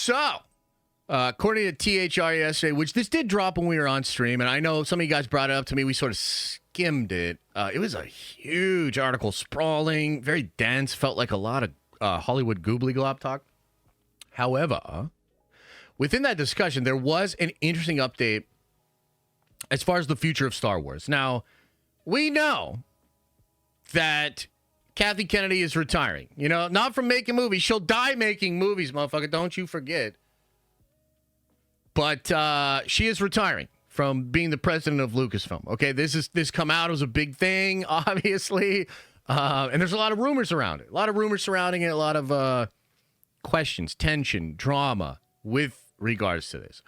So, according to THR yesterday, which this did drop when we were on stream, and I know some of you guys brought it up to me, we sort of skimmed it. It was a huge article, sprawling, very dense, felt like a lot of Hollywood goobly glob talk. However, within that discussion, there was an interesting update as far as the future of Star Wars. Now, we know that Kathleen Kennedy is retiring. You know, not from making movies. She'll die making movies, motherfucker. Don't you forget. But she is retiring from being the president of Lucasfilm. Okay, this come out as a big thing, obviously. And there's a lot of rumors around it. A lot of rumors surrounding it. A lot of questions, tension, drama with regards to this.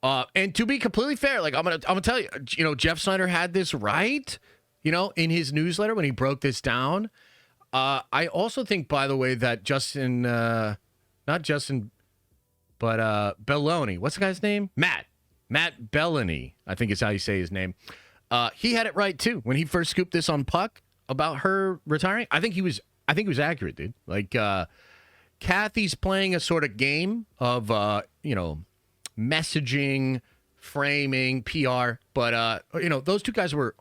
And to be completely fair, like I'm gonna tell you, Jeff Snyder had this right, in his newsletter when he broke this down. I also think, by the way, that not Justin, but Belloni, what's the guy's name? Matt Belloni, I think is how you say his name. He had it right too when he first scooped this on Puck about her retiring. I think he was accurate, dude. Like Kathy's playing a sort of game of messaging, framing, PR, but those two guys were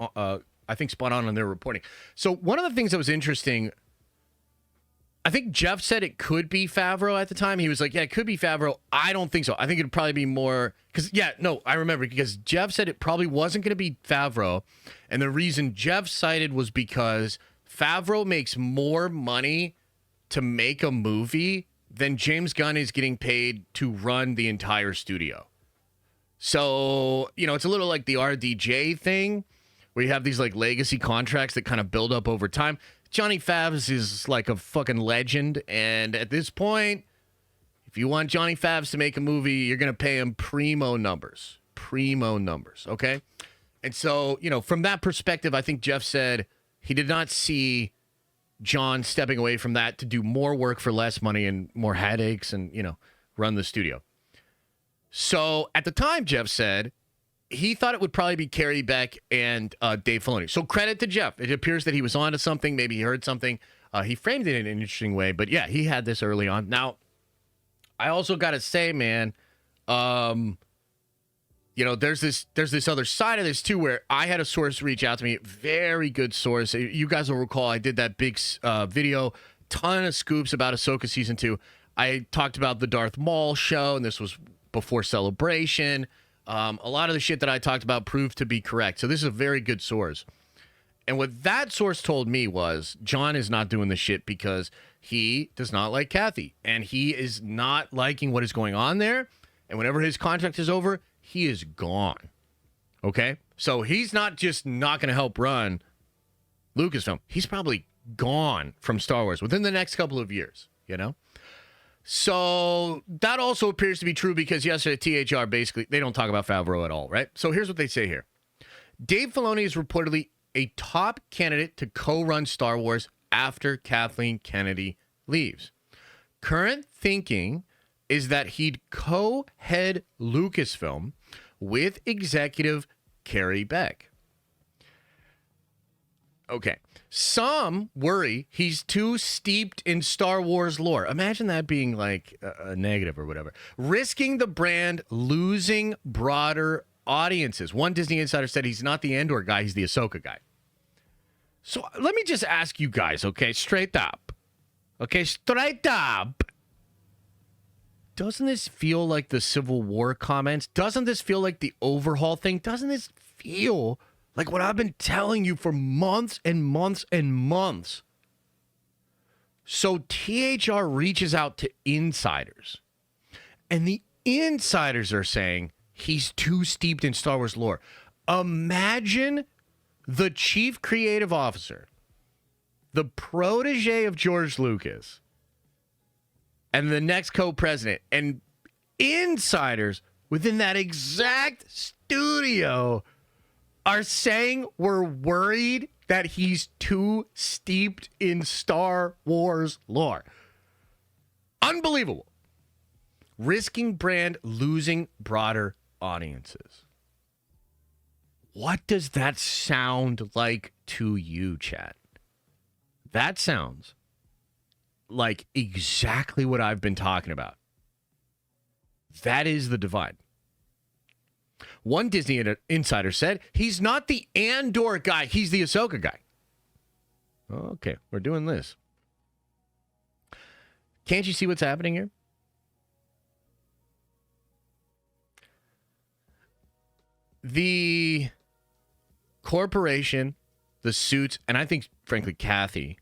I think spot on their reporting. So one of the things that was interesting, I think Jeff said it could be Favreau at the time. He was like, yeah, it could be Favreau. I don't think so. I think it'd probably be more I remember because Jeff said it probably wasn't going to be Favreau. And the reason Jeff cited was because Favreau makes more money to make a movie than James Gunn is getting paid to run the entire studio. So, it's a little like the RDJ thing where you have these like legacy contracts that kind of build up over time. Johnny Favs is like a fucking legend. And at this point, if you want Johnny Favs to make a movie, you're going to pay him primo numbers, okay? And so, from that perspective, I think Jeff said he did not see John stepping away from that to do more work for less money and more headaches and, run the studio. So at the time, Jeff said he thought it would probably be Carrie Beck and Dave Filoni. So credit to Jeff. It appears that he was onto something. Maybe he heard something. He framed it in an interesting way. But yeah, he had this early on. Now, I also got to say, man, there's this other side of this too, where I had a source reach out to me, very good source. You guys will recall I did that big video, ton of scoops about Ahsoka season 2. I talked about the Darth Maul show, and this was before Celebration. A lot of the shit that I talked about proved to be correct. So this is a very good source. And what that source told me was John is not doing the shit because he does not like Kathy, and he is not liking what is going on there. And whenever his contract is over, he is gone. Okay? So he's not just not going to help run Lucasfilm. He's probably gone from Star Wars within the next couple of years, So that also appears to be true because yesterday THR basically, they don't talk about Favreau at all, right? So here's what they say here. Dave Filoni is reportedly a top candidate to co-run Star Wars after Kathleen Kennedy leaves. Current thinking is that he'd co-head Lucasfilm with executive Carrie Beck. Okay. Some worry he's too steeped in Star Wars lore. Imagine that being like a negative or whatever. Risking the brand losing broader audiences. One Disney insider said he's not the Andor guy, he's the Ahsoka guy. So let me just ask you guys, okay, straight up. Doesn't this feel like the Civil War comments? Doesn't this feel like the overhaul thing? Doesn't this feel like what I've been telling you for months and months and months? So THR reaches out to insiders, and the insiders are saying he's too steeped in Star Wars lore. Imagine the chief creative officer, the protege of George Lucas, and the next co-president, and insiders within that exact studio are saying we're worried that he's too steeped in Star Wars lore. Unbelievable. Risking brand losing broader audiences. What does that sound like to you, chat? That sounds like exactly what I've been talking about. That is the divide. One Disney insider said, he's not the Andor guy, he's the Ahsoka guy. Okay, we're doing this. Can't you see what's happening here? The corporation, the suits, and I think, frankly, Kathy,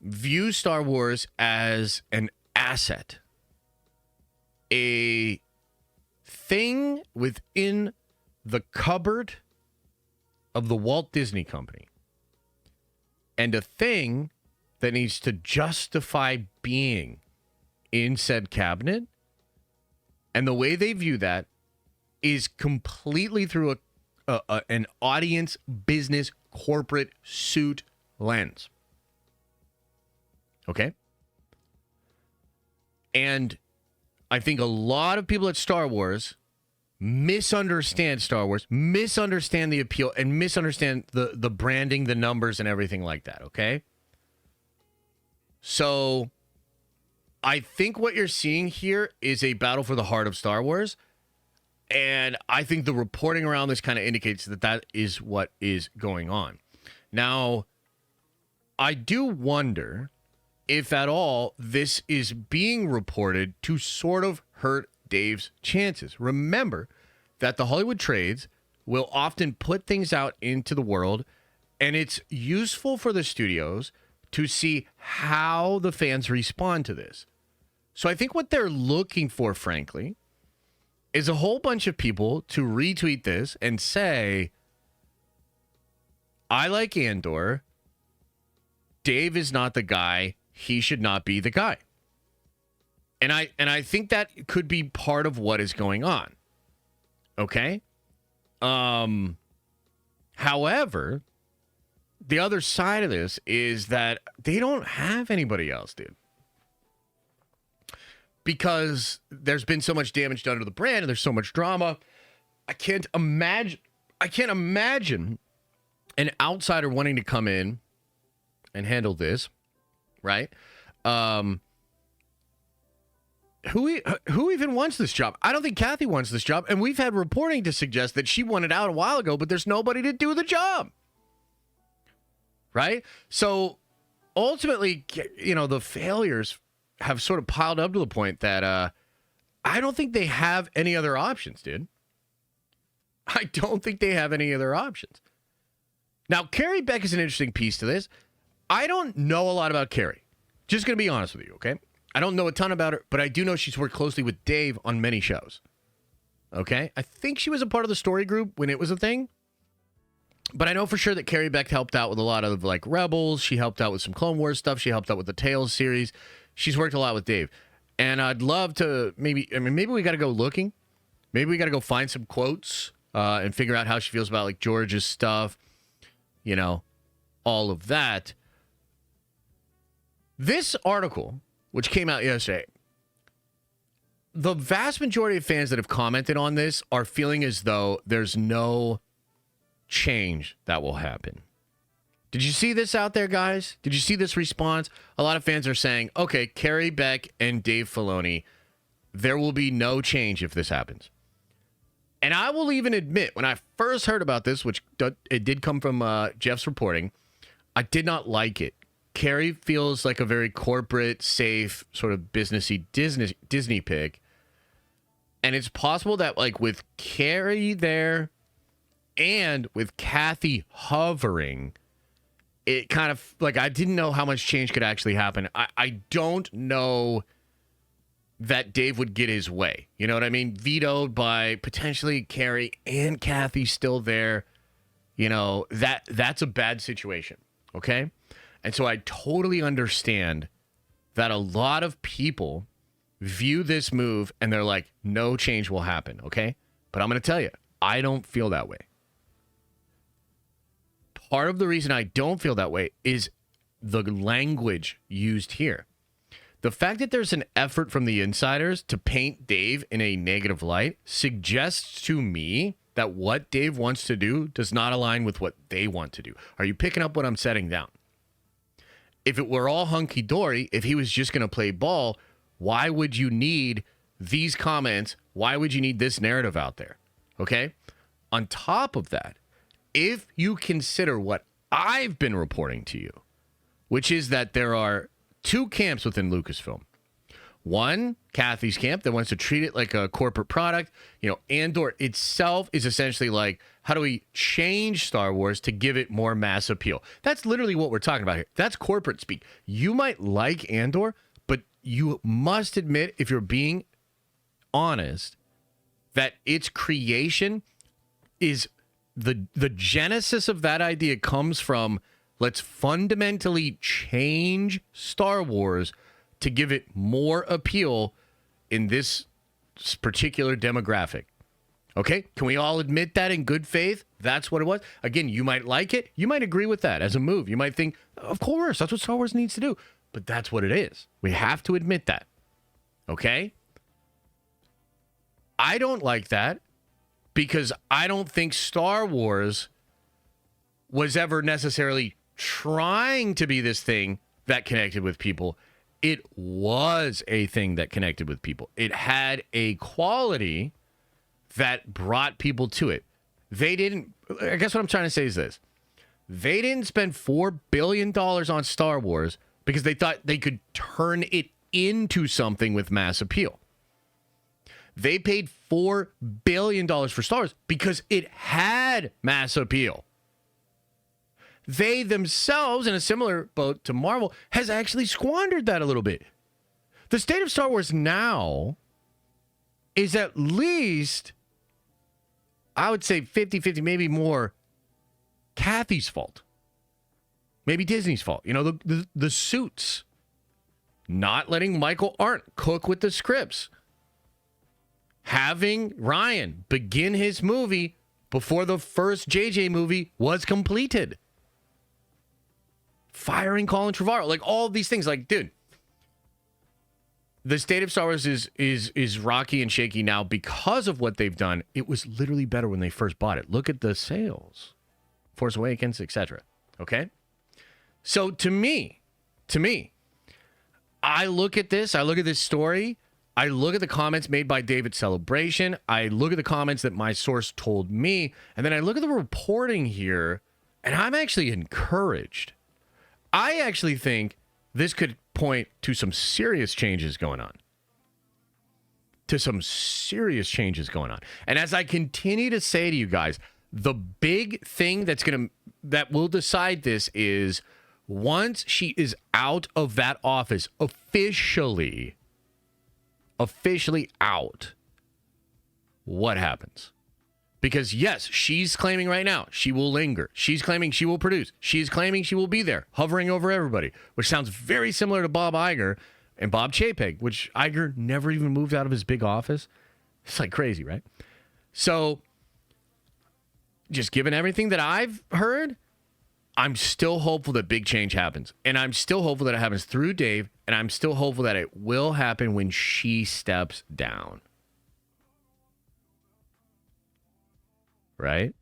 view Star Wars as an asset. A thing within the cupboard of the Walt Disney Company. And a thing that needs to justify being in said cabinet. And the way they view that is completely through an audience, business, corporate suit lens. Okay? And I think a lot of people at Star Wars misunderstand Star Wars, misunderstand the appeal, and misunderstand the branding, the numbers, and everything like that, okay? So I think what you're seeing here is a battle for the heart of Star Wars. And I think the reporting around this kind of indicates that that is what is going on. Now, I do wonder if at all this is being reported to sort of hurt Dave's chances. Remember that the Hollywood trades will often put things out into the world, and it's useful for the studios to see how the fans respond to this. So I think what they're looking for, frankly, is a whole bunch of people to retweet this and say, I like Andor. Dave is not the guy. He should not be the guy. And I think that could be part of what is going on. Okay? However, the other side of this is that they don't have anybody else, dude. Because there's been so much damage done to the brand and there's so much drama. I can't imagine an outsider wanting to come in and handle this, right? Who even wants this job? I don't think Kathy wants this job, and we've had reporting to suggest that she wanted out a while ago, but there's nobody to do the job. Right? So ultimately, you know, the failures have sort of piled up to the point that I don't think they have any other options, dude. I don't think they have any other options. Now, Carrie Beck is an interesting piece to this. I don't know a lot about Carrie. Just going to be honest with you, okay? I don't know a ton about her, but I do know she's worked closely with Dave on many shows. Okay? I think she was a part of the story group when it was a thing. But I know for sure that Carrie Beck helped out with a lot of, like, Rebels. She helped out with some Clone Wars stuff. She helped out with the Tales series. She's worked a lot with Dave. And I'd love to maybe we got to go looking. Maybe we got to go find some quotes and figure out how she feels about, like, George's stuff. You know, all of that. This article, which came out yesterday, the vast majority of fans that have commented on this are feeling as though there's no change that will happen. Did you see this out there, guys? Did you see this response? A lot of fans are saying, okay, Carrie Beck and Dave Filoni, there will be no change if this happens. And I will even admit, when I first heard about this, which it did come from Jeff's reporting, I did not like it. Carrie feels like a very corporate, safe, sort of businessy Disney pick. And it's possible that, like, with Carrie there and with Kathy hovering, it kind of, like, I didn't know how much change could actually happen. I don't know that Dave would get his way. You know what I mean? Vetoed by potentially Carrie and Kathy still there. You know, that's a bad situation. Okay? And so I totally understand that a lot of people view this move and they're like, no change will happen, okay? But I'm going to tell you, I don't feel that way. Part of the reason I don't feel that way is the language used here. The fact that there's an effort from the insiders to paint Dave in a negative light suggests to me that what Dave wants to do does not align with what they want to do. Are you picking up what I'm setting down? If it were all hunky-dory, if he was just going to play ball, why would you need these comments, why would you need this narrative out there? Okay? On top of that, if you consider what I've been reporting to you, which is that there are two camps within Lucasfilm. One, Kathy's camp that wants to treat it like a corporate product. You know, Andor itself is essentially like, how do we change Star Wars to give it more mass appeal? That's literally what we're talking about here. That's corporate speak. You might like Andor, but you must admit, if you're being honest, that its creation is the genesis of that idea comes from, let's fundamentally change Star Wars to give it more appeal in this particular demographic. Okay? Can we all admit that in good faith? That's what it was. Again, you might like it. You might agree with that as a move. You might think, of course, that's what Star Wars needs to do. But that's what it is. We have to admit that. Okay? I don't like that because I don't think Star Wars was ever necessarily trying to be this thing that connected with people. It was a thing that connected with people. It had a quality that brought people to it. They didn't, I guess what I'm trying to say is this. They didn't spend $4 billion on Star Wars because they thought they could turn it into something with mass appeal. They paid $4 billion for Star Wars because it had mass appeal. They themselves, in a similar boat to Marvel, has actually squandered that a little bit. The state of Star Wars now is at least, I would say 50-50, maybe more, Kathy's fault. Maybe Disney's fault. You know, the suits. Not letting Michael Arndt cook with the scripts. Having Ryan begin his movie before the first JJ movie was completed. Firing Colin Trevorrow, like all of these things. Like, dude, the state of Star Wars is rocky and shaky now because of what they've done. It was literally better when they first bought it. Look at the sales, Force Awakens, etc. Okay, so to me, I look at this story. I look at the comments made by David Celebration. I look at the comments that my source told me, and then I look at the reporting here, and I'm actually encouraged. I actually think this could point to some serious changes going on. And as I continue to say to you guys, the big thing that will decide this is once she is out of that office, officially out, what happens? Because, yes, she's claiming right now she will linger. She's claiming she will produce. She's claiming she will be there, hovering over everybody, which sounds very similar to Bob Iger and Bob Chapek, which Iger never even moved out of his big office. It's like crazy, right? So, just given everything that I've heard, I'm still hopeful that big change happens. And I'm still hopeful that it happens through Dave, and I'm still hopeful that it will happen when she steps down. Right?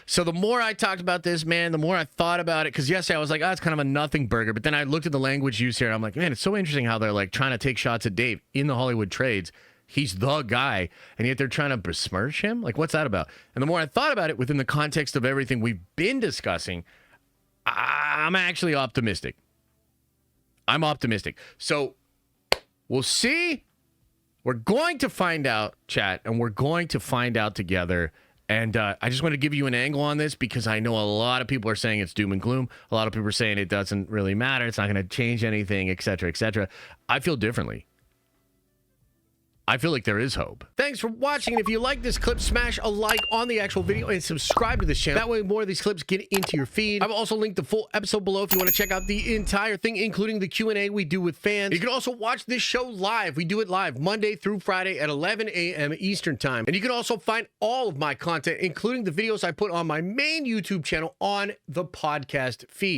So the more I talked about this, man, the more I thought about it. Because yesterday I was like, it's kind of a nothing burger. But then I looked at the language used here. And I'm like, man, it's so interesting how they're like trying to take shots at Dave in the Hollywood trades. He's the guy. And yet they're trying to besmirch him. Like, what's that about? And the more I thought about it within the context of everything we've been discussing, I'm actually optimistic. I'm optimistic. So we'll see. We're going to find out, chat. And we're going to find out together. And I just want to give you an angle on this because I know a lot of people are saying it's doom and gloom. A lot of people are saying it doesn't really matter. It's not going to change anything, et cetera, et cetera. I feel differently. I feel like there is hope. Thanks for watching. And if you like this clip, smash a like on the actual video and subscribe to this channel. That way more of these clips get into your feed. I've also linked the full episode below if you want to check out the entire thing, including the Q&A we do with fans. You can also watch this show live. We do it live Monday through Friday at 11 a.m. Eastern time. And you can also find all of my content, including the videos I put on my main YouTube channel on the podcast feed.